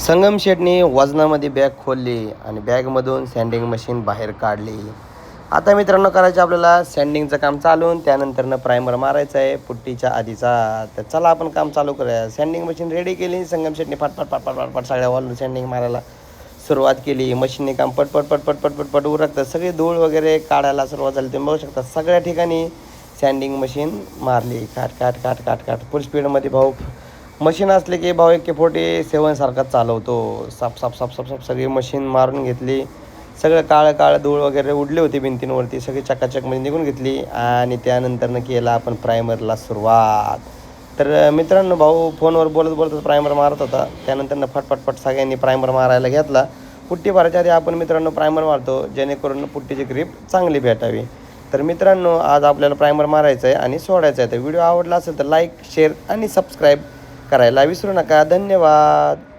संगम शेटनी वजनामध्ये bag खोलली आणि बॅगमधून सँडिंग machine बाहेर काढली. आता मित्रांनो करायचं आपल्याला सँडिंगचं काम चालून त्यानंतरनं प्रायमर मारायचं आहे पुट्टीच्या आधीचा. तर चला आपण काम चालू करूया. सँडिंग मशीन रेडी केली. संगम शेटनी फाटफाट सगळ्या वॉलवर सँडिंग मारायला सुरुवात केली. मशीनने काम पटपट उरकतं. सगळी धूळ वगैरे काढायला सुरुवात झाली. तुम्ही बघू शकता सगळ्या ठिकाणी सँडिंग मशीन मारली. काट फुल स्पीडमध्ये भाऊ मशीन असले की भाऊ AK-47 सारखा चालवतो. साप सगळी मशीन मारून घेतली. सगळं काळं धूळ वगैरे उडली होती भिंतींवरती सगळी चकाचकमध्ये निघून घेतली आणि त्यानंतरनं केला आपण प्रायमरला सुरुवात. तर मित्रांनो भाऊ फोनवर बोलत प्रायमर मारत होता. त्यानंतरनं फटफट सगळ्यांनी प्रायमर मारायला घेतला. पुट्टी भरायच्या आधी आपण मित्रांनो प्रायमर मारतो जेणेकरून पुट्टीची ग्रीप चांगली भेटावी. तर मित्रांनो आज आपल्याला प्रायमर मारायचं आहे आणि सोडायचं आहे. तर व्हिडिओ आवडला असेल तर लाईक शेअर आणि सबस्क्राईब करायला विसरू नका. धन्यवाद.